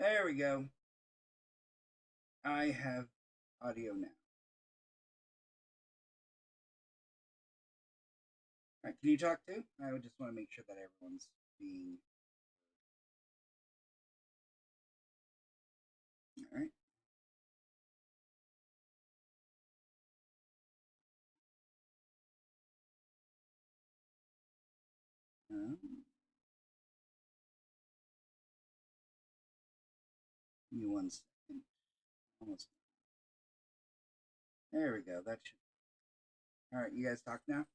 There we go. I have audio now. All right, can you talk too? I would just want to make sure that everyone's being. All right. Give me 1 second. Almost. There we go. That should. All right, you guys talk now.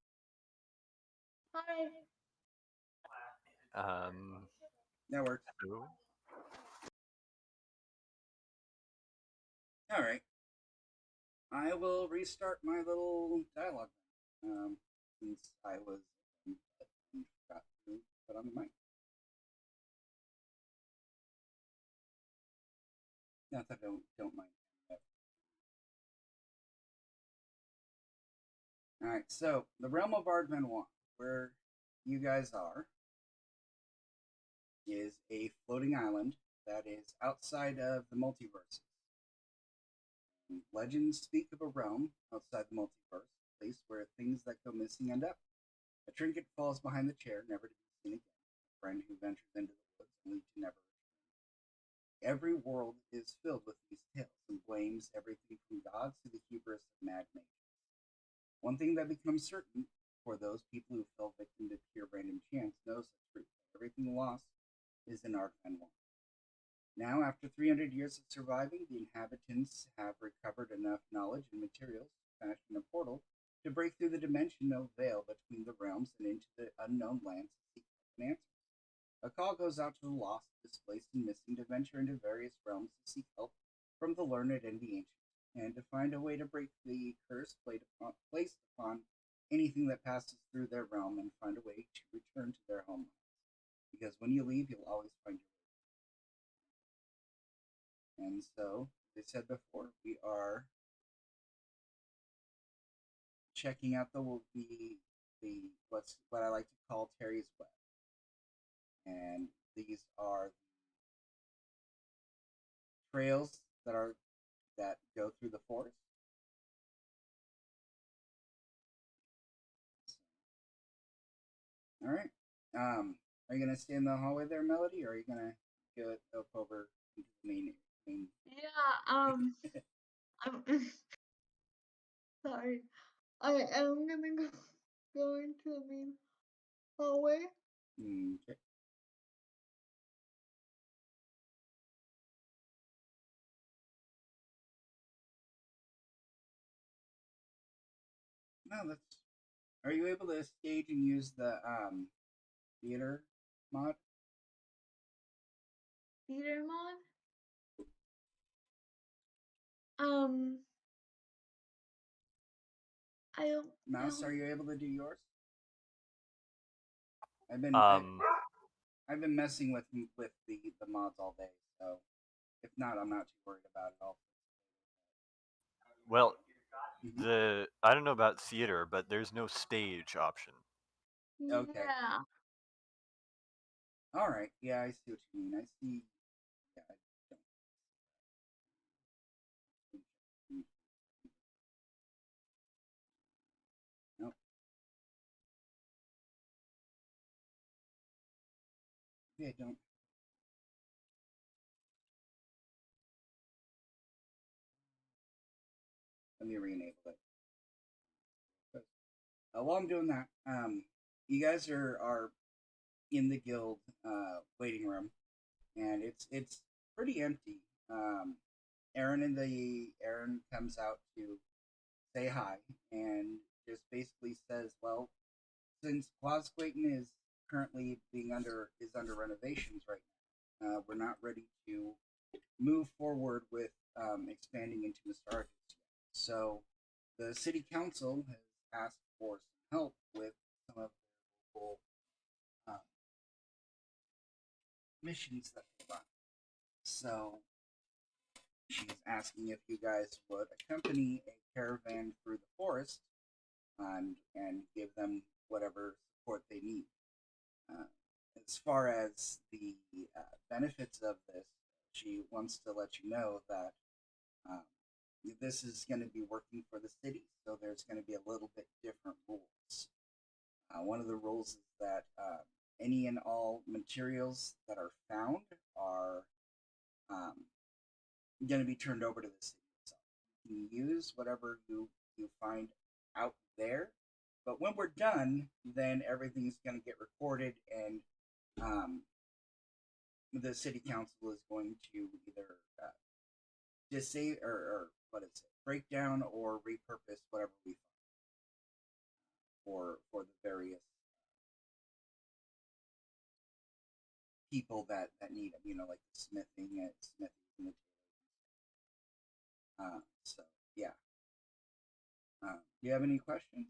Hi. That works. Hello? All right. I will restart my little dialogue since I was got to put on the mic. Not that I don't mind. All right, so the realm of Ard'vanwa, where you guys are, is a floating island that is outside of the multiverse. Legends speak of a realm outside the multiverse, a place where things that go missing end up. A trinket falls behind the chair, never to be seen again. A friend who ventures into the woods, only to never return. Every world is filled with these tales and blames everything from gods to the hubris of mad mages. One thing that becomes certain for those people who fell victim to pure random chance knows the truth. Everything lost is in Ard'vanwa. Now, after 300 years of surviving, the inhabitants have recovered enough knowledge and materials to fashion a portal to break through the dimensional veil between the realms and into the unknown lands to seek answers. A call goes out to the lost, displaced, and missing to venture into various realms to seek help from the learned and the ancient, and to find a way to break the curse placed upon anything that passes through their realm and find a way to return to their homelands. Because when you leave, you'll always find your way. And so, as I said before, we are checking out the what I like to call Terry's Web, and these are the trails that go through the forest. All right. Are you gonna stay in the hallway there, Melody, or are you gonna go up over into the main? Yeah, I'm sorry. I am gonna go into the main hallway. Okay. No, that's. Are you able to stage and use the theater mod? Theater mod? Um, I don't Mouse, know. are you able to do yours? I've been Um, I've been messing with the mods all day, so if not, I'm not too worried about it all. well, Mhm. I don't know about theater, but there's no stage option. Okay. Yeah. All right. Yeah, I see what you mean. I see. Yeah, I don't. Nope. Yeah, don't. Let me re-enable it. While I'm doing that, you guys are in the guild waiting room, and it's pretty empty. Aaron comes out to say hi and just basically says, "Well, since Quasquaton is currently being under renovations right now, we're not ready to move forward with expanding into Nostalgia yet. So the city council has asked for some help with some of their local um, missions that they run. So she's asking if you guys would accompany a caravan through the forest and give them whatever support they need. Uh, as far as the benefits of this, she wants to let you know that um, this is going to be working for the city, so there's going to be a little bit different rules. One of the rules is that any and all materials that are found are um, going to be turned over to the city itself. You can use whatever you find out there, but when we're done, then everything's going to get recorded, and um, the city council is going to either disable or what is it, break down or repurpose whatever we find for the various people that need them. You know, like the smithing and the tailors. So yeah. Do you have any questions?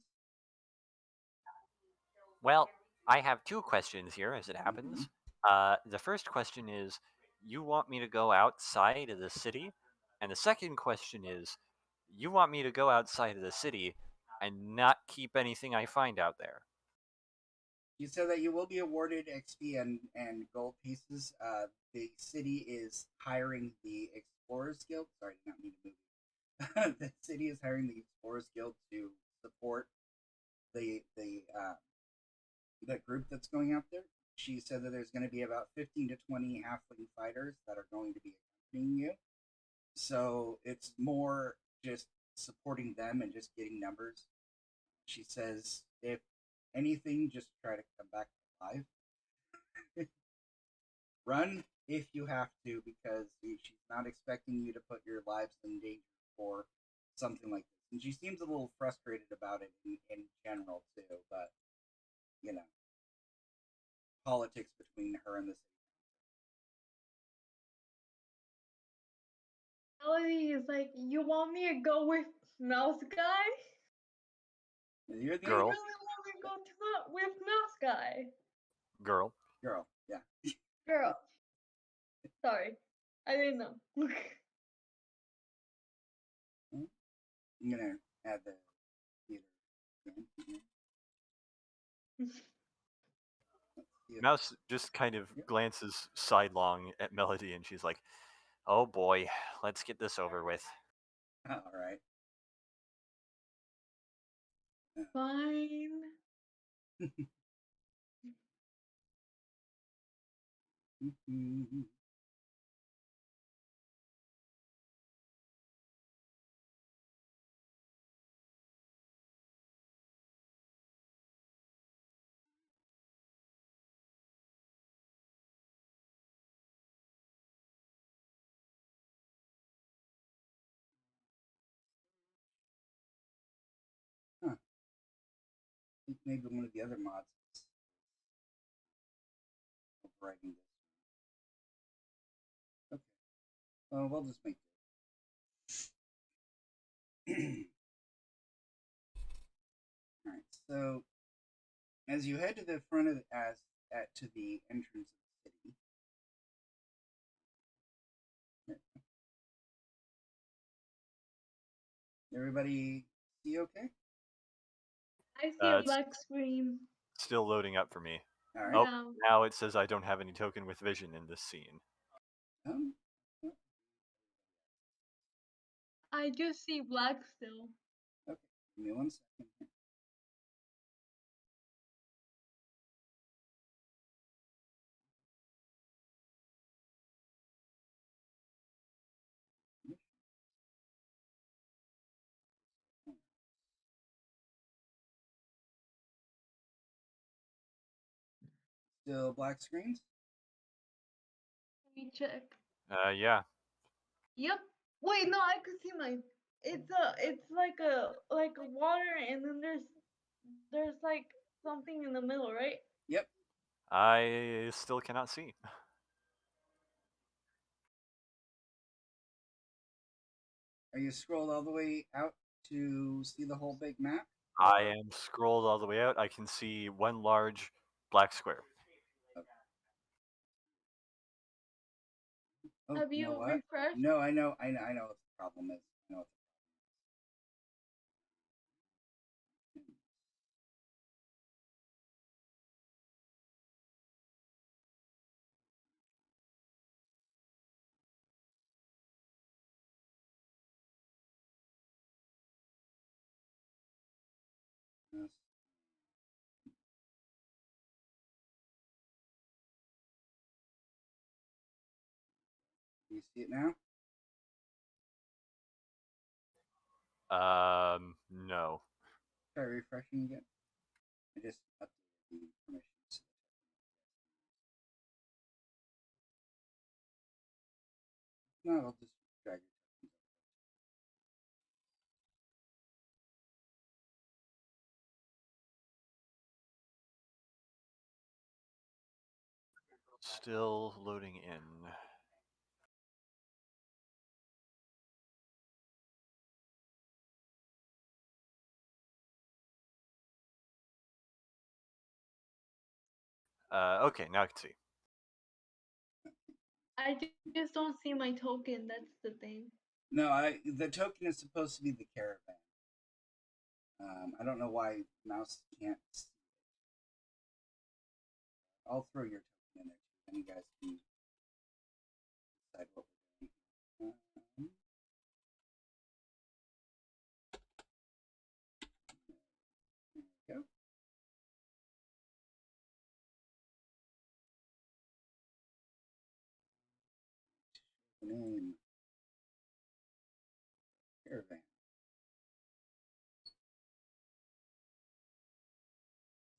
Well, I have two questions here, as it Mm-hmm. happens. The first question is, you want me to go outside of the city? And the second question is, you want me to go outside of the city and not keep anything I find out there? You said that you will be awarded XP and gold pieces. The city is hiring the Explorers Guild. Sorry, I did not mean to move. The city is hiring the Explorers Guild to support the group that's going out there. She said that there's going to be about 15 to 20 halfling fighters that are going to be accompanying you. So it's more just supporting them and just getting numbers. She says, if anything, just try to come back alive. Run if you have to, because she's not expecting you to put your lives in danger for something like this. And she seems a little frustrated about it in general, too. But, you know, politics between her and the city. Melody is like, you want me to go with Mouse Guy? You're the You Girl. really want me to go with Mouse Guy? Girl. girl, yeah. Girl. Sorry. I didn't know. I'm gonna add the theater again. Mouse just kind of Yep. glances sidelong at Melody, and she's like, "Oh boy, let's get this over with." All right. Fine. Huh. I think maybe one of the other mods is overriding this. Okay. Well, we'll just make it. All right. So as you head to the front of to the entrance of the city. Everybody see okay? I see a It's black screen. still loading up for me. All right. Oh, Yeah. now it says I don't have any token with vision in this scene. Um, I just see black still. okay. Give me 1 second. Here. Still black screens? Let me check. Yeah. Yep. Wait, no, I could see my. It's like a water, and then there's like something in the middle, right? Yep. I still cannot see. Are you scrolled all the way out to see the whole big map? I am scrolled all the way out. I can see one large black square. Oh, Have you know you what? refreshed? No, I know what the problem is. I know what the problem is. you see it now? No. Try refreshing again. I just updated the permissions. No, I'll just drag it. Still loading in. Okay, now I can see. I just don't see my token. That's the thing. No, the token is supposed to be the caravan. I don't know why mouse can't see it. I'll throw your token in there too, and you guys can decide what we're doing. There we go. The name caravan.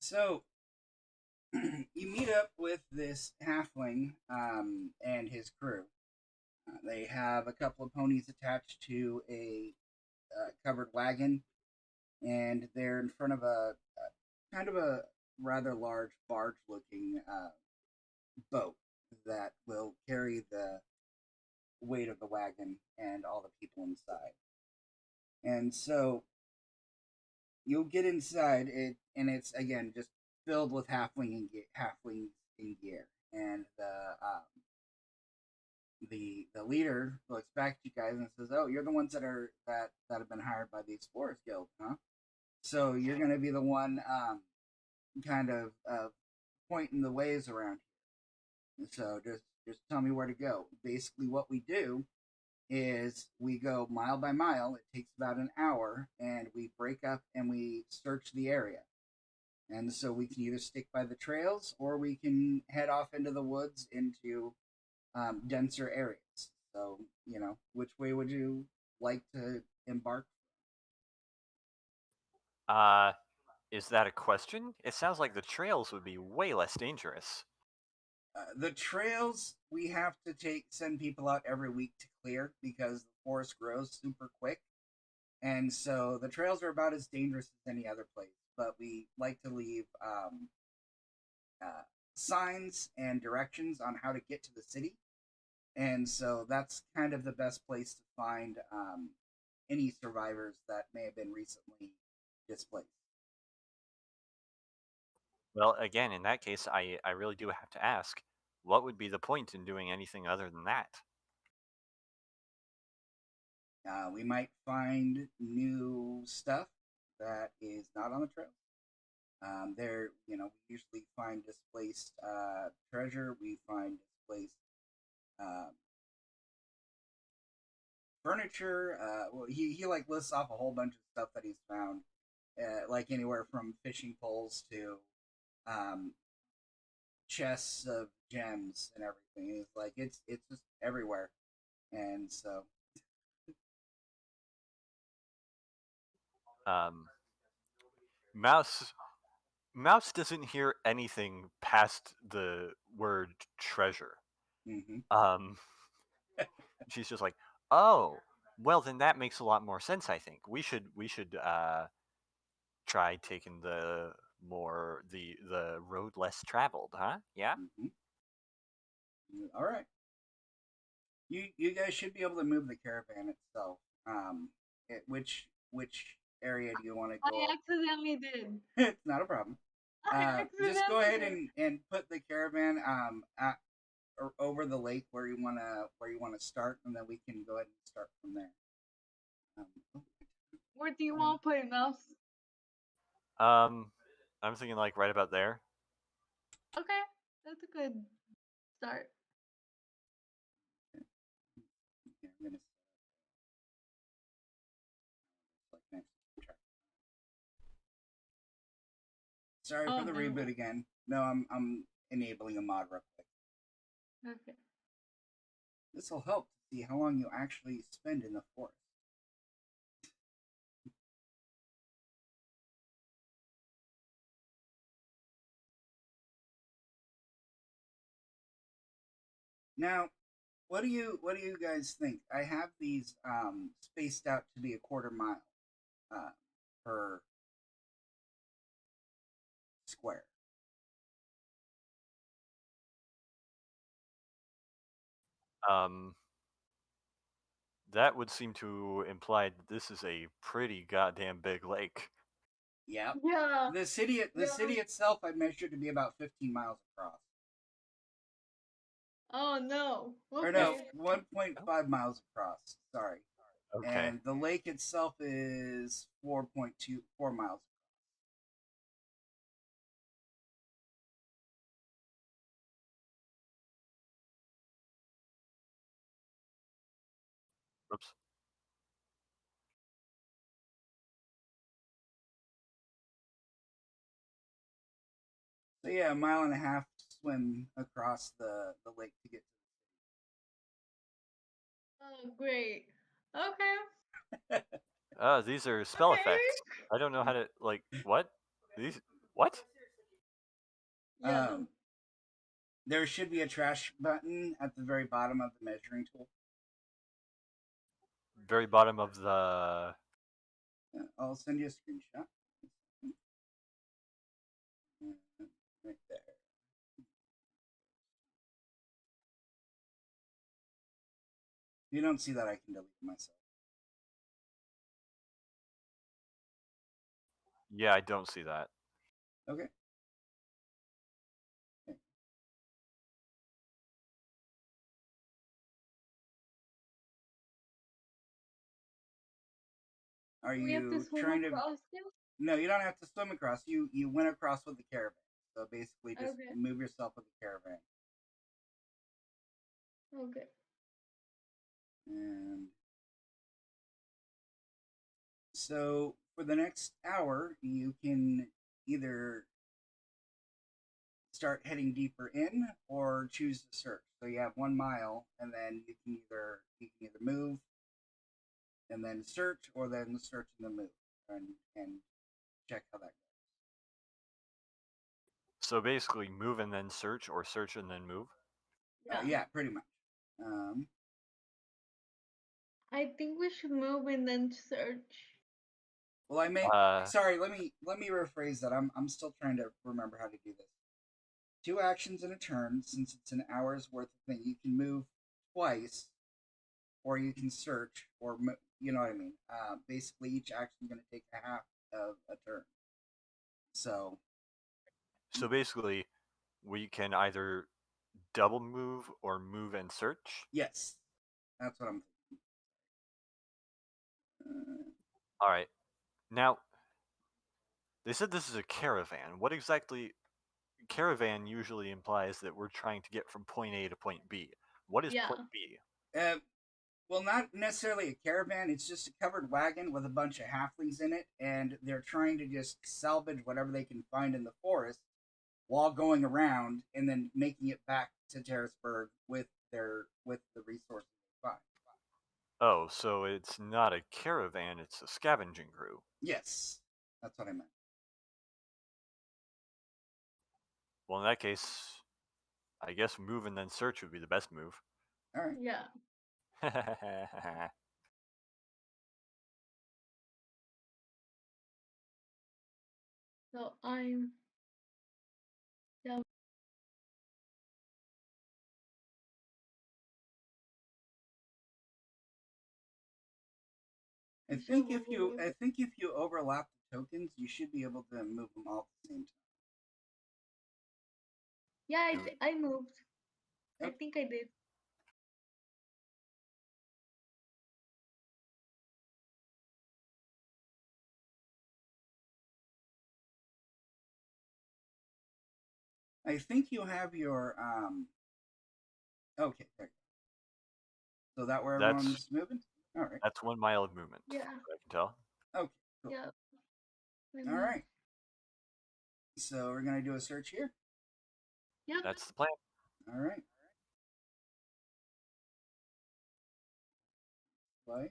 So you meet up with this halfling and his crew. They have a couple of ponies attached to a covered wagon, and they're in front of a kind of a rather large barge-looking boat that will carry the weight of the wagon and all the people inside. And so you'll get inside it, and it's again just filled with halflings in gear, and the leader looks back at you guys and says, "Oh, you're the ones that have been hired by the Explorers Guild, huh? So you're going to be the one kind of pointing the ways around here. So just tell me where to go." Basically, what we do is we go mile by mile. It takes about an hour, and we break up and we search the area. And so we can either stick by the trails or we can head off into the woods into denser areas. So, which way would you like to embark? Is that a question? It sounds like the trails would be way less dangerous. The trails we have to send people out every week to clear because the forest grows super quick. And so the trails are about as dangerous as any other place, but we like to leave signs and directions on how to get to the city. And so that's kind of the best place to find any survivors that may have been recently displaced. Well, again, in that case, I really do have to ask, what would be the point in doing anything other than that? We might find new stuff that is not on the trail. We usually find displaced treasure. We find displaced furniture. Well, he like lists off a whole bunch of stuff that he's found, like anywhere from fishing poles to chests of gems and everything. It's like it's just everywhere, and so Mouse Mouse doesn't hear anything past the word treasure. mm-hmm. She's just like, oh, well then that makes a lot more sense. I think we should try taking the road less traveled, huh? Yeah. Mm-hmm. All right. You guys should be able to move the caravan itself. Which area do you want to go? I accidentally did. It's not a problem. I Just go ahead accidentally and put the caravan or over the lake where you wanna start, and then we can go ahead and start from there. Where do you want to put it, Mouse? I'm thinking like right about there. Okay, that's a good start. Okay, I'm gonna like next track. Sorry Oh, for the no. reboot again. No, I'm enabling a mod real quick. Okay. This will help to see how long you actually spend in the forest. Now, what do you guys think? I have these spaced out to be a quarter mile uh, per square. Um, that would seem to imply that this is a pretty goddamn big lake. Yeah. Yeah. The city itself I measured to be about 15 miles across. Oh no. Or no, Okay. 1.5 miles across. Sorry. Okay. And the lake itself is 4.24 miles. Oops. So yeah, a mile and a half swim across the lake to get Oh great. Okay. These are spell Okay. effects. I don't know how to what? These what? Yeah. there should be a trash button at the very bottom of the measuring tool. Very bottom of the. I'll send you a screenshot. Right there. If you don't see that, I can delete it myself. Yeah, I don't see that. Okay. Are We have to you swim trying to? across it? No, you don't have to swim across. You went across with the caravan. So basically, just Okay. move yourself with the caravan. Okay. And so for the next hour, you can either start heading deeper in or choose to search. So you have 1 mile, and then you can either move and then search, or then search and then move, and check how that goes. So basically, move and then search, or search and then move. Yeah. Yeah, pretty much. Um, I think we should move and then search. well, I may. Uh, Sorry, let me rephrase that. I'm still trying to remember how to do this. 2 actions in a turn, since it's an hour's worth of thing. You can move twice, or you can search, or you know what I mean. Basically, each action is going to take a half of a turn. So so basically, we can either double move or move and search. yes, that's what I'm thinking. All right. Now, they said this is a caravan. What exactly? Caravan usually implies that we're trying to get from point A to point B. What is Yeah. point B? Well, not necessarily a caravan. It's just a covered wagon with a bunch of halflings in it, and they're trying to just salvage whatever they can find in the forest while going around and then making it back to Terris Burg with the resources they find. Oh, so it's not a caravan, it's a scavenging crew. Yes, that's what I meant. Well, in that case, I guess move and then search would be the best move. All right. Yeah. So I'm. Yeah. I think if you overlap the tokens, you should be able to move them all at the same time. Yeah, I moved. I Yep. think I did. I think you have your Okay, there. So that where that's everyone's moving. All right. that's 1 mile of movement. Yeah. I can tell. Okay. Cool. Yeah. All right. So we're gonna do a search here. Yep. That's the plan. All right. display?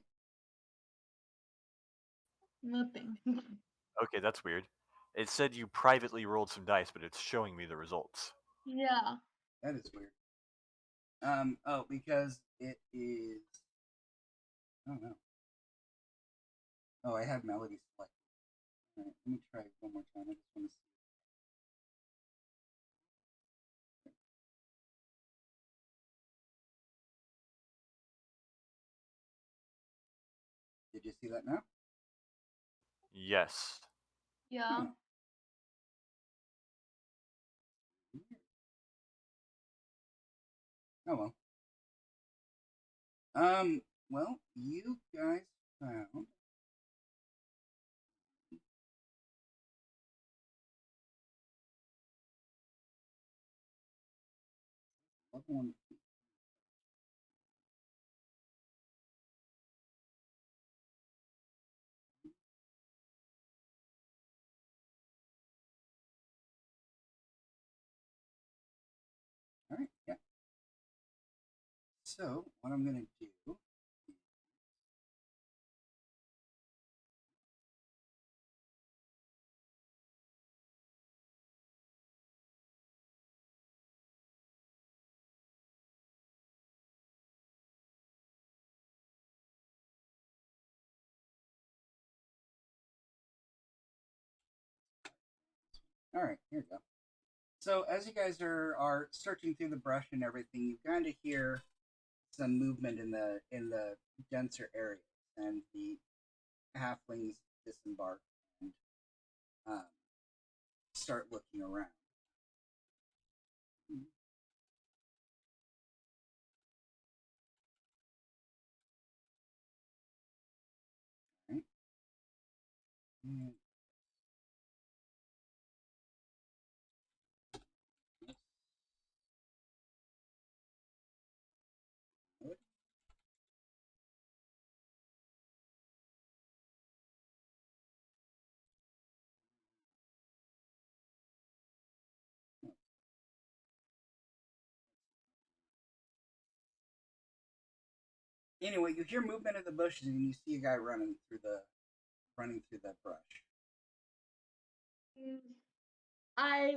Nothing. Okay, that's weird. It said you privately rolled some dice, but it's showing me the results. Yeah. That is weird. Oh, because it is. I don't know. Oh, I had melody selected. All right, let me try it one more time. I just want to see. Did you see that now? Yes. Yeah. Huh. Oh well. Well, you guys found level one. All right, yeah. So what I'm gonna do? All right, here we go. So as you guys are searching through the brush and everything, you kind of hear some movement in the denser areas, and the halflings disembark and um, start looking around. Right? And anyway, you hear movement in the bushes, and you see a guy running through the brush. Mm, I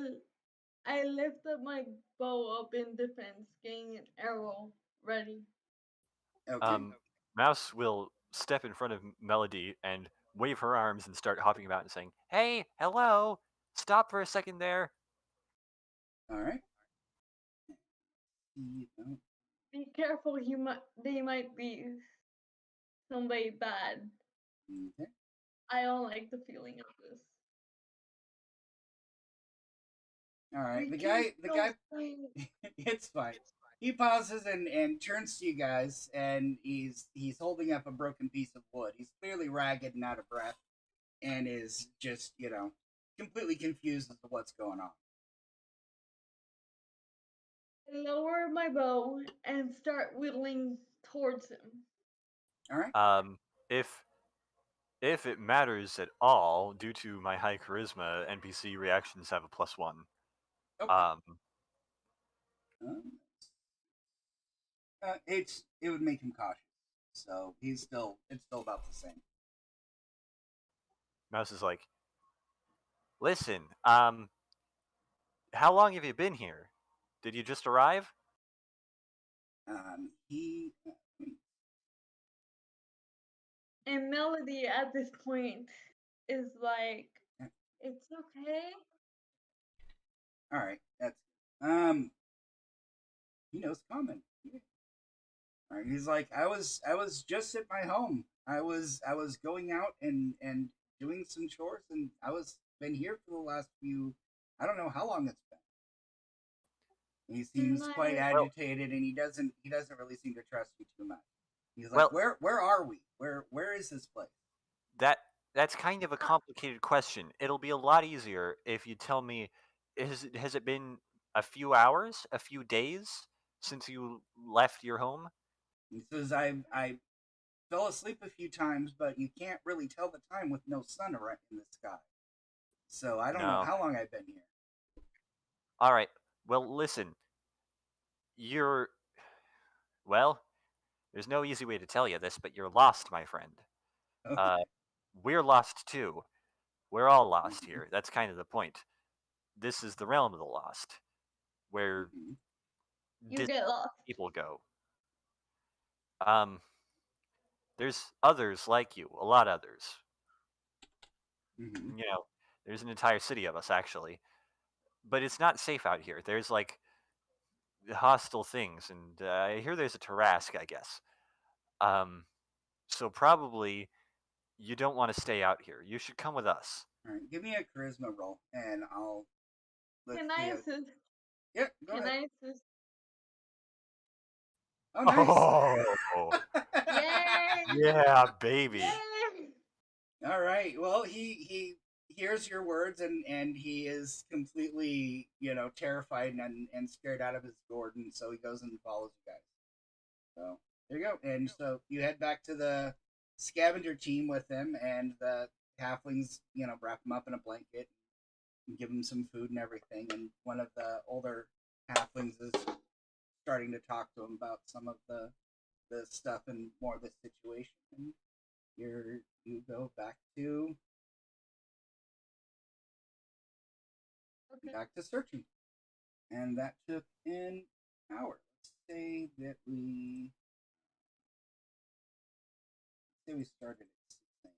I lift up my bow up in defense, getting an arrow ready. Okay. Mouse will step in front of Melody and wave her arms and start hopping about and saying, "Hey, hello! Stop for a second there." All right. Oh, Be careful, they might be somebody bad. okay. I don't like the feeling of this. All right. We The can guy. The still guy. fight. It's fine. He pauses and turns to you guys, and he's holding up a broken piece of wood. He's clearly ragged and out of breath, and is just completely confused as to what's going on. I lower my bow and start whittling towards him. All right. If it matters at all, due to my high charisma, NPC reactions have a +1. Okay. Um, Um, it would make him cautious, so it's still about the same. Mouse is like, "Listen, how long have you been here? Did you just arrive?" He And Melody at this point is like, it's okay. all right. That's um he knows common. Yeah. All right, he's like, I was just at my home. I was going out and doing some chores, and I was been here for the last few. I don't know how long it's been. He And seems quite I, Well, agitated, and he doesn't really seem to trust you too much. He's like, well, where are we? Where is this place? that that's kind of a complicated question. It'll be a lot easier if you tell me, has it been a few hours, a few days since you left your home? He says, I fell asleep a few times, but you can't really tell the time with no sun around in the sky. So I don't know No. how long I've been here. All right. Well, listen. You're well. There's no easy way to tell you this, but you're lost, my friend. Okay. We're lost too. We're all lost Mhm, here. That's kind of the point. This is the realm of the lost, where mhm, You get lost. people go. Um, there's others like you, a lot others. mhm. You know, there's an entire city of us actually, but it's not safe out here. There's like hostile things, and I hear there's a Tarrasque, I guess. Um, so probably you don't want to stay out here. You should come with us. All right, give me a charisma roll, and let's Can I see. assist? Yeah, go Can ahead. I assist? Oh, nice. Oh, Yay! yeah, baby. Yay! All right. Well, he hears your words, and he is completely terrified and scared out of his gourd, and so he goes and follows you guys. So there you go. And so you head back to the scavenger team with him, and the halflings wrap him up in a blanket and give him some food and everything. And one of the older halflings is starting to talk to him about some of the stuff and more of the situation. And you go Okay. back to searching, and that took an hour. Let's say that we started at 6 a.m.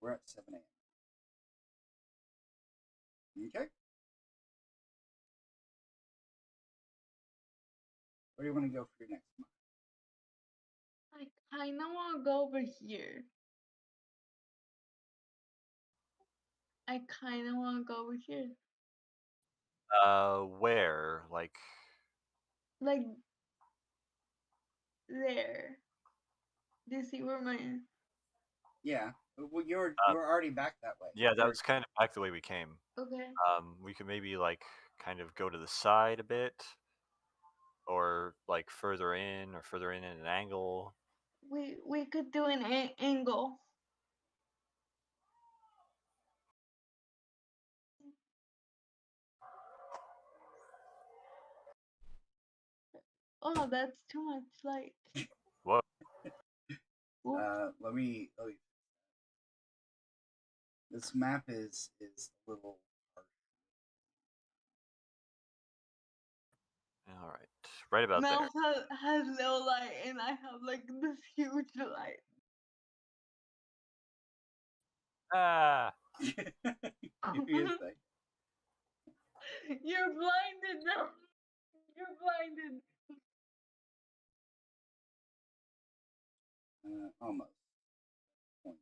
We're at 7 a.m. Okay. Where do you want to go for your next month? I kinda wanna go over here. I kinda wanna go over here. Where? Like, Like there. Do you see where my Yeah. Well, you're uh, you're already back that way. yeah, that You're was kind of back the way we came. okay. We could maybe like kind of go to the side a bit, or like further in at an angle. We could do an angle. Oh, that's too much light. Whoa. Oops. let me. This map is a little harsh. All right, right about Mel there. has no light, and I have like this huge light. Ah, Give me a sec. You're blinded now. You're blinded. Almost. Point.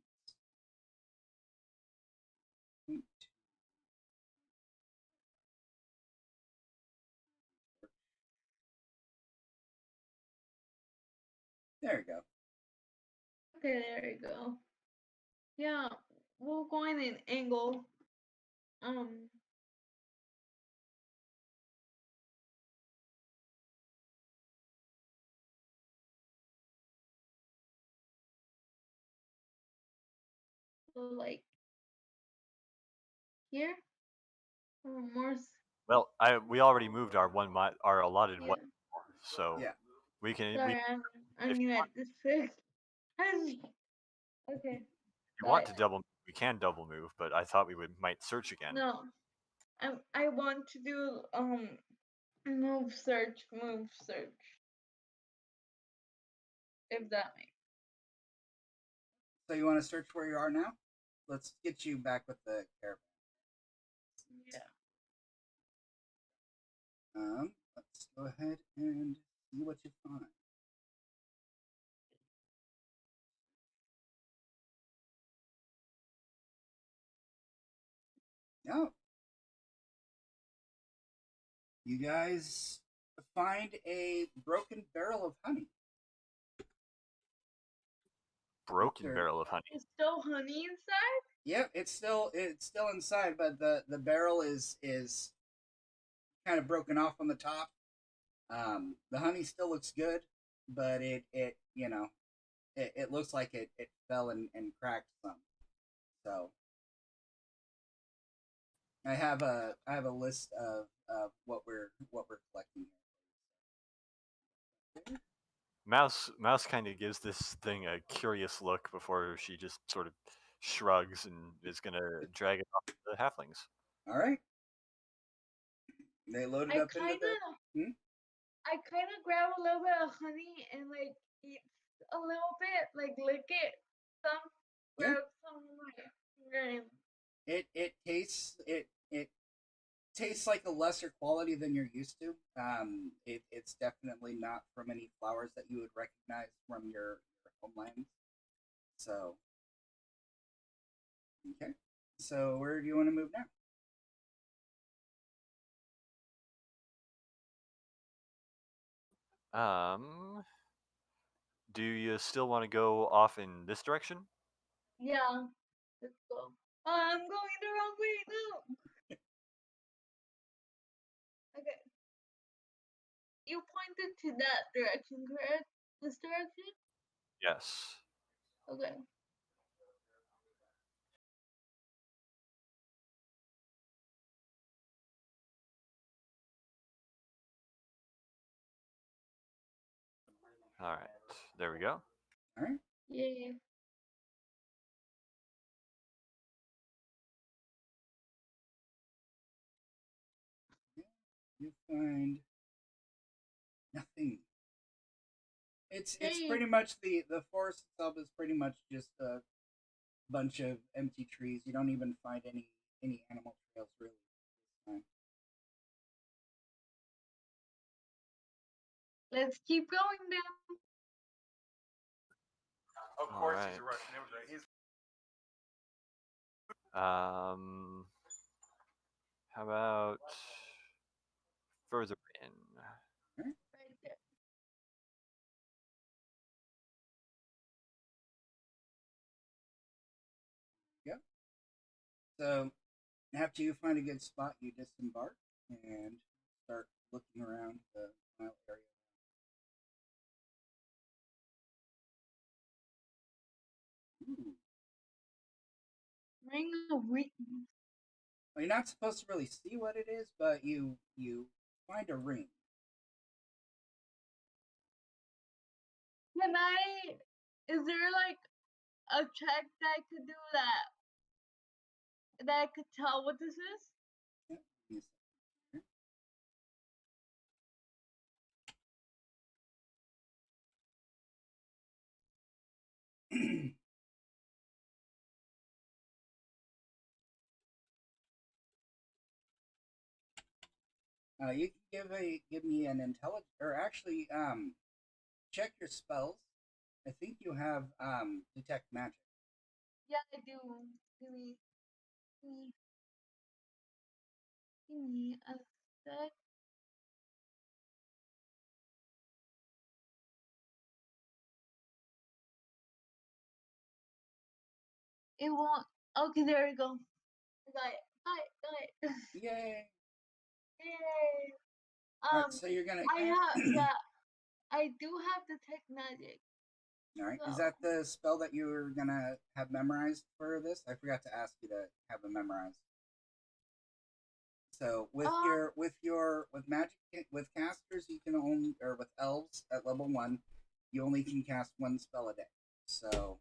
There you go. Okay, there you go. Yeah, we'll go in an angle. Um, so like here or more. well, we already moved our allotted Yeah. one, so Yeah. we Sorry, I'm if new at this fix. Okay, you got want it. to we can double move, but I thought we might search again. No, I want to do move search. If that makes So you want to search where you are now? Let's get you back with the caravan. yeah. Let's go ahead and see what you find. No, you guys find a broken barrel of honey. Broken There. barrel of honey. There's still honey inside. Yep, it's still inside, but the barrel is kind of broken off on the top. The honey still looks good, but it looks like it fell and cracked some. So I have a list of what we're collecting here. Mouse kind of gives this thing a curious look before she just sort of shrugs and is gonna drag it off to the halflings. All right. They loaded up into the. I kind of grab a little bit of honey and like eat a little bit, like lick it, some, grab some of my finger and. It tastes like a lesser quality than you're used to. It's definitely not from any flowers that you would recognize from your homeland. So, okay. So where do you want to move now? Do you still want to go off in this direction? Yeah, let's go. I'm going the wrong way. No. Okay. You pointed to that direction, correct? This direction? Yes. Okay. All right. There we go. All right. Yeah. You find nothing. It's pretty much the forest itself is pretty much just a bunch of empty trees. You don't even find any animal trails really this time. Let's keep going down. Of course, he's a Russian. How about further in? Right there. Yep. So after you find a good spot, you disembark and start looking around the mile area. Ooh. Ring of weakness. Well, you're not supposed to really see what it is, but you find a ring. Can I? Is there like a check that I could do that I could tell what this is? Yeah, yes. You can give me an intelligence, or actually, check your spells. I think you have detect magic. Yeah, I do. Give me, give me, give me a sec. It won't. Okay, there we go. Got it. Got it. Yay! Yay. All right, so you're gonna. I have. Yeah, I do have detect magic. All right, So. is that the spell that you were gonna have memorized for this? I forgot to ask you to have it memorized. So with with casters you can only, or with elves at level 1, you only can cast one spell a day. So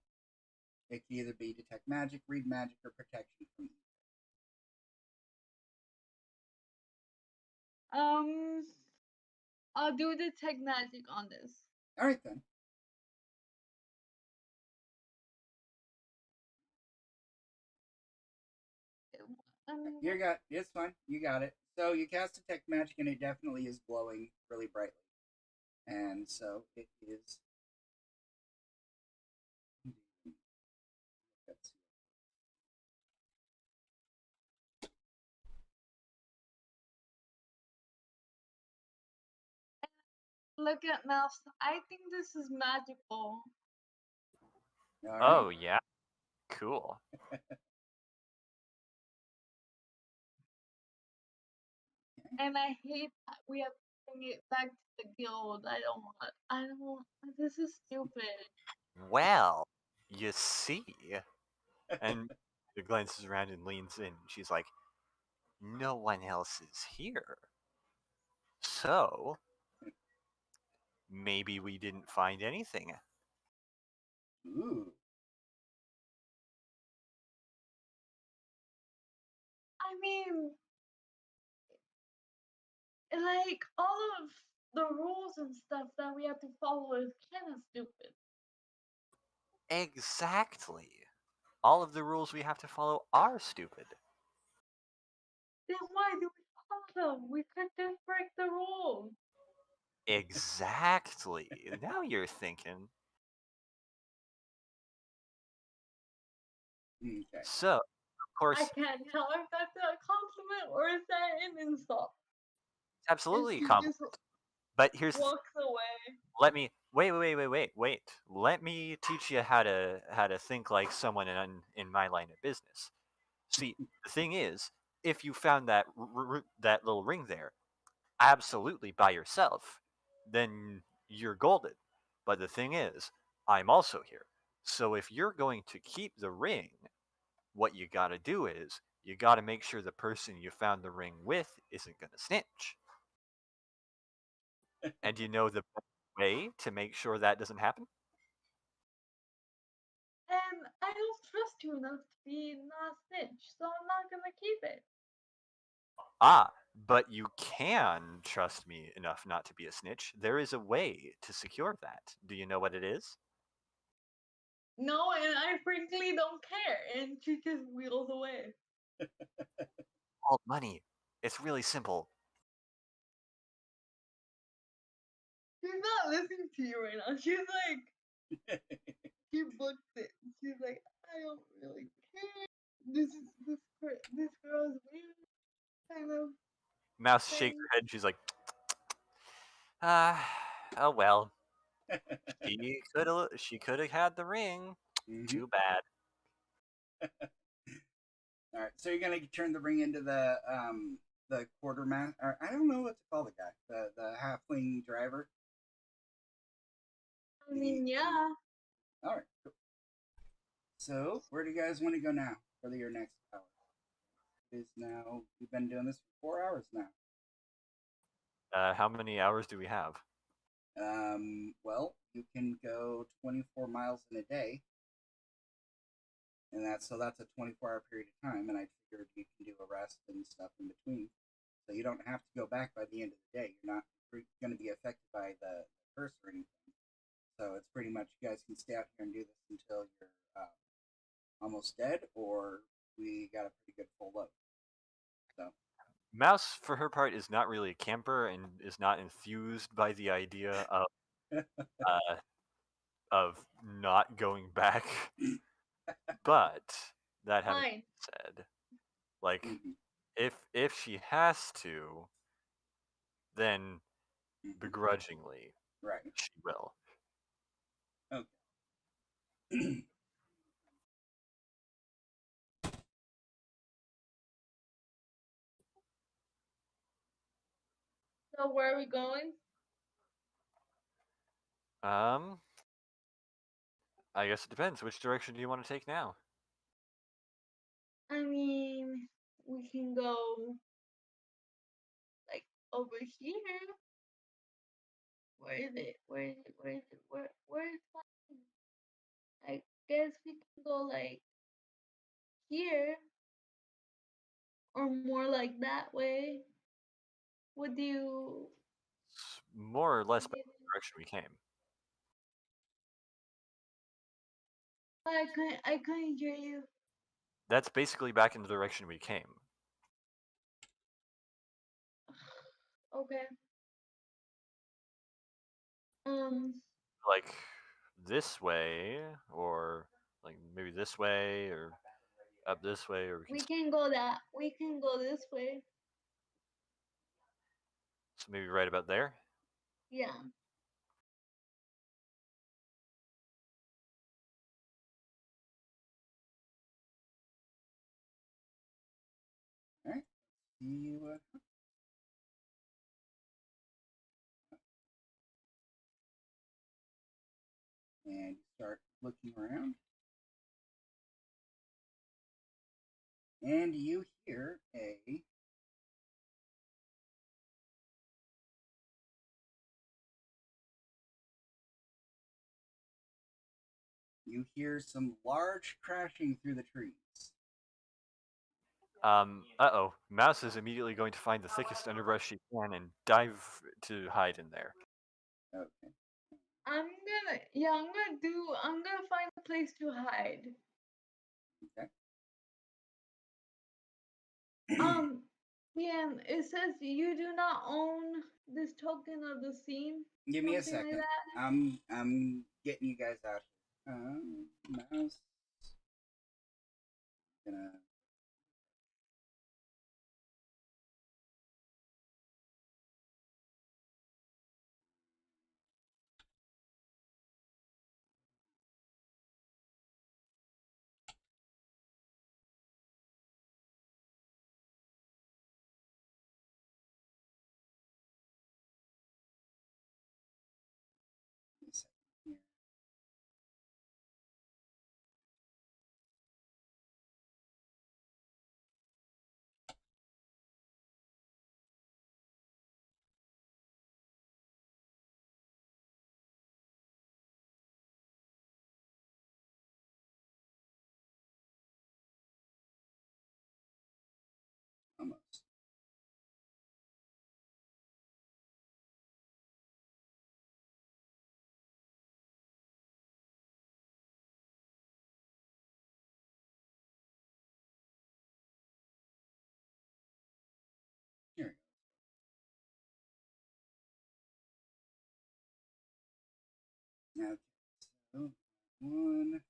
it can either be detect magic, read magic, or protection from evil. I'll do detect magic on this. All right then. You got it's fine. You got it. So you cast detect magic, and it definitely is glowing really brightly, and so it is. Look at mouse. I think this is magical. All right. Oh yeah, cool. And I hate that we have to bring it back to the guild. I don't want. This is stupid. Well, you see, and he glances around and leans in. She's like, "No one else is here, so maybe we didn't find anything. Ooh. I mean, like all of the rules and stuff that we have to follow is kind of stupid. Exactly. All of the rules we have to follow are stupid. Then why do we follow them? We could just break the rules. Exactly. Now you're thinking. Okay. So, of course, I can't tell if that's a compliment or is that an insult. absolutely She compliment. just But here's the walks away. let me wait. Let me teach you how to think like someone in my line of business. See, the thing is, if you found that little ring there, absolutely by yourself, then you're golden. But the thing is, I'm also here. So if you're going to keep the ring, what you got to do is you got to make sure the person you found the ring with isn't going to snitch. And you know the best way to make sure that doesn't happen? And I don't trust you enough to be not snitch, so I'm not gonna keep it. Ah, but you can trust me enough not to be a snitch. There is a way to secure that. Do you know what it is? No, and I frankly don't care. And she just wheels away. Called money. It's really simple. She's not listening to you right now. She's like, she booked it. She's like, I don't really care. This girl's weird, kind of Mouse shakes thing. her head. She's like, ah, oh well. She could have had the ring. Mm-hmm. Too bad. All right. So you're gonna turn the ring into the quartermaster. Or I don't know what to call the guy. The halfling driver. I mean, yeah. All right. Cool. So where do you guys want to go now for your next hour? It is now. We've been doing this for 4 hours now. How many hours do we have? Well, you can go 24 miles in a day, and that's a 24-hour period of time. And I figured you can do a rest and stuff in between, so you don't have to go back by the end of the day. You're not going to be affected by the curse or anything. So it's pretty much you guys can stay out here and do this until you're almost dead, or we got a pretty good full load. So Mouse, for her part, is not really a camper and is not enthused by the idea uh, of not going back. But that having Fine. been said, like mhm, if she has to, then mhm. begrudgingly Right. she will. Okay. So where are we going? Um, I guess it depends. Which direction do you want to take now? I mean, we can go like over here. Where is it? Where is it? Where is it? Where is that? I guess we can go like here or more like that way. Would you? It's more or less back Give in the direction we came. I couldn't hear you. That's basically back in the direction we came. Okay. Um, Like this way, or like maybe this way, or up this way, or we can we can go that. We can go this way. so maybe right about there. Yeah. All right. See what and start looking around, and you hear a you hear some large crashing through the trees. Uh-oh. Mouse is immediately going to find the thickest underbrush she can and dive to hide in there. Okay. I'm gonna find a place to hide. Okay. Yeah, it says you do not own this token of the scene. Give me a Something like second. that. I'm getting you guys out here. Mouse. Gonna. Give me a second here. Almost. Here we go. Okay. So one.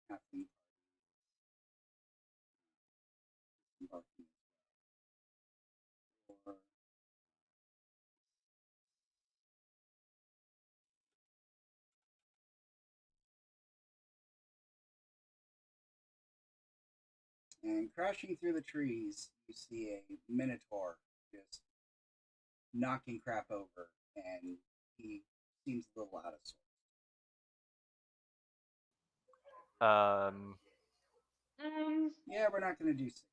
Halfling embarking for and crashing through the trees, you see a minotaur just knocking crap over, and he seems a little out of sorts. Yeah, we're not gonna do six.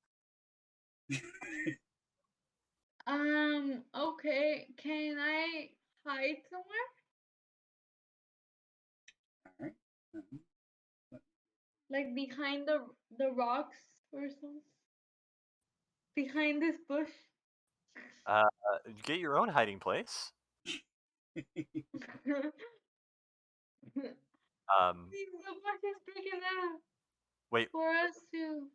Okay. Can I hide somewhere? All right. Mhm. Like behind the rocks or something? Behind this bush? Get your own hiding place. The Um, bush is big enough wait, for us to.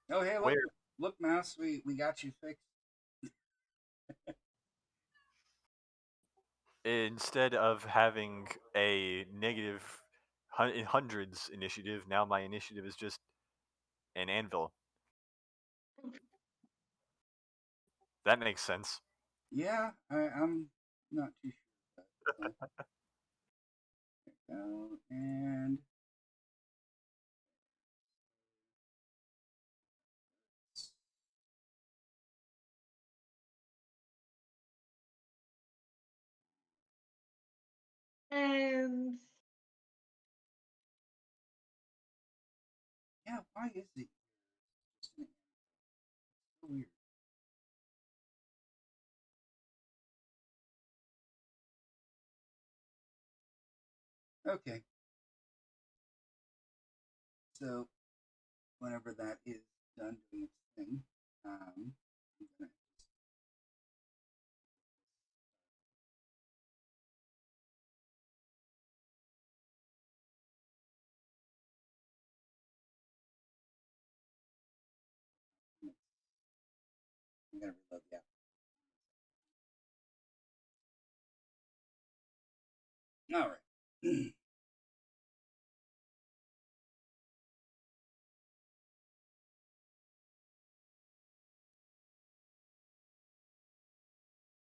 Oh, hey, look, where? look, Mouse, we got you fixed. Instead of having a negative in hundreds initiative, now my initiative is just an anvil. That makes sense. Yeah, I'm not too sure. But, and And yeah, why is it just an so weird? Okay, so whenever that is done doing its thing, I'm gonna reload the app. All right.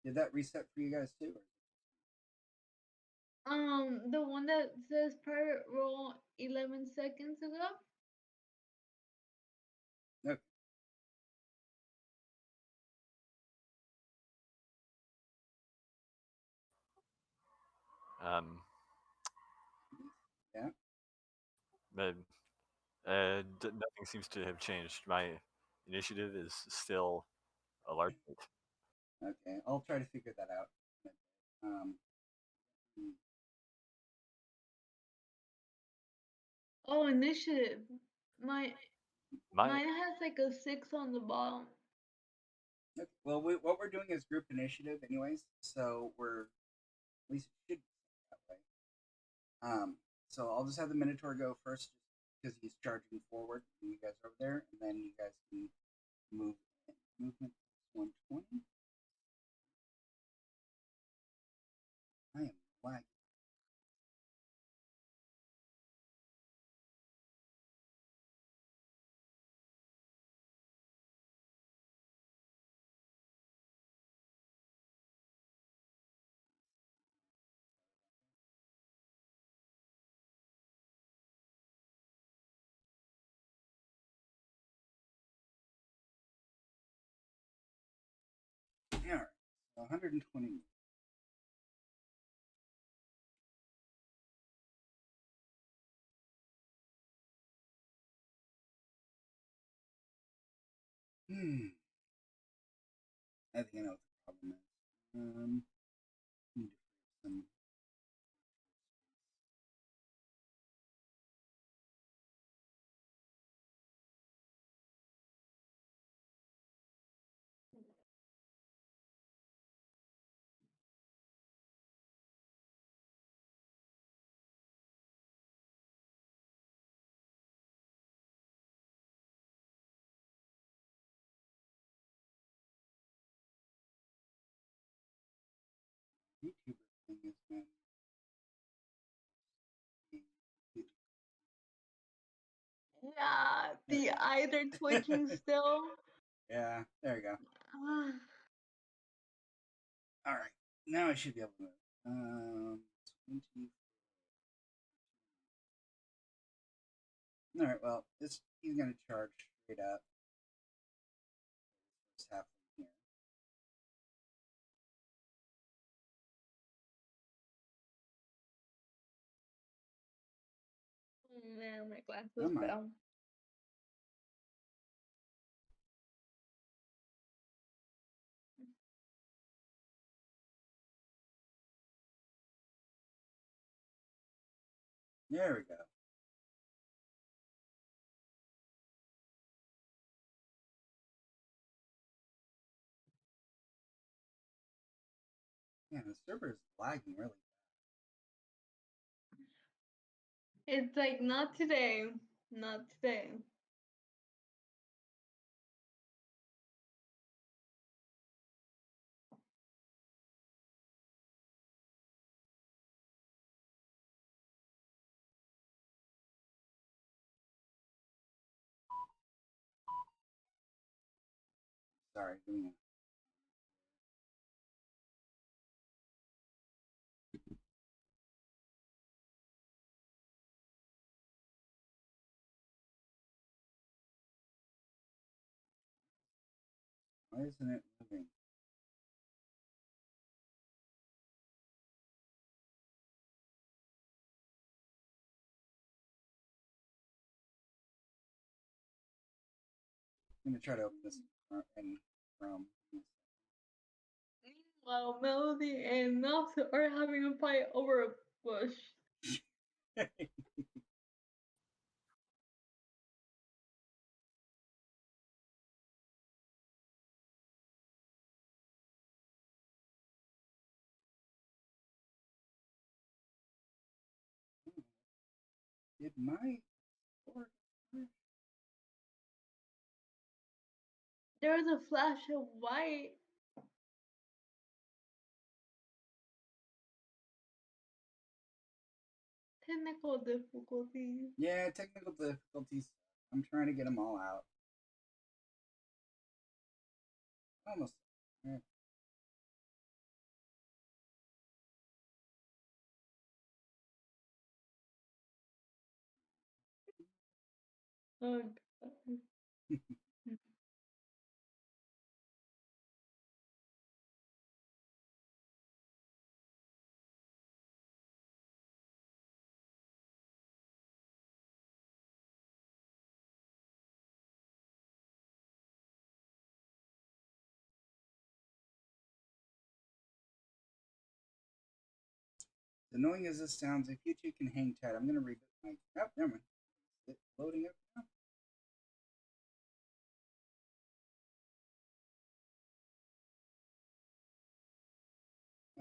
Did that reset for you guys too? the one that says private roll 11 seconds ago. Okay. Um, Yeah. but nothing seems to have changed. My initiative is still a large. Okay. I'll try to figure that out. Um, Oh, initiative. Mine My has like a 6 on the bottom. Okay. Well, what we're doing is group initiative, anyways. So we're at least it should be that way. So I'll just have the Minotaur go first because he's charging forward, and you guys are over there, and then you guys can move. Movement 120. I am lagging. All right, so 120. I think I know what the problem is. Need to free some. YouTuber thing has been completely. Yeah, the eyes are twitching still. Yeah, there you go. Ah, All right, now I should be able to move. 20. All right, well, he's gonna charge straight up. First half from here. man, my glasses Come on. fell. There we go. Yeah, the server is lagging really. It's like, not today. Not today. Sorry, give me why isn't it moving? I'm gonna try to open this and from. Meanwhile, Melody and Nelson are having a fight over a bush. Did my board? There was a flash of white. Technical difficulties. Yeah, technical difficulties. I'm trying to get them all out. Almost. Yeah. Oh, God. As annoying as this sounds, if you two can hang tight, I'm gonna reboot my. Oh, never mind. Is it loading up now?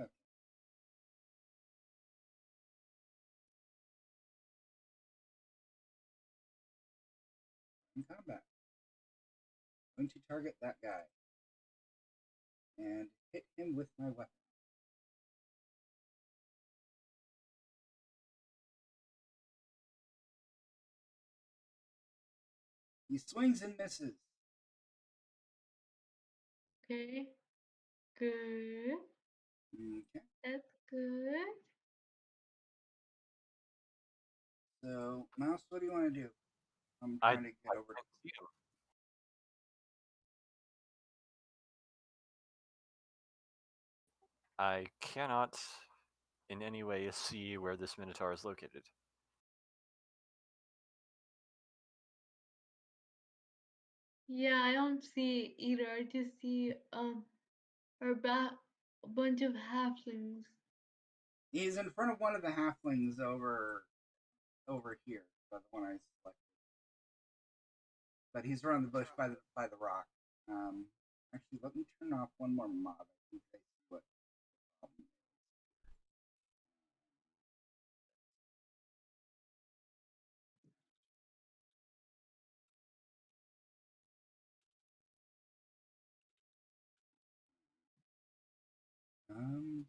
Okay. In combat. I'm going to target that guy and hit him with my weapon. He swings and misses. Okay. Good. Okay. That's good. So, Mouse, what do you want to do? I'm I trying to get over. can't see him. I cannot in any way see where this Minotaur is located. Yeah, I don't see it either. I just see a bunch of halflings. He's in front of one of the halflings over here, the one I selected. But he's around the bush by the rock. Actually, let me turn off one more mob. I think I see what the problem is. Um,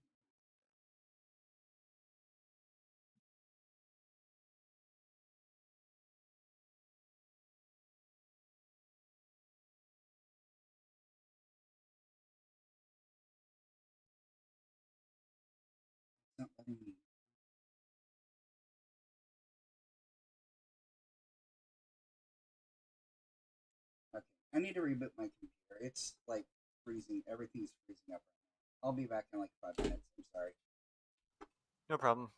it's not letting me. Okay, I need to reboot my computer. It's like freezing. Everything's freezing up right now. I'll be back in like 5 minutes. I'm sorry. No problem.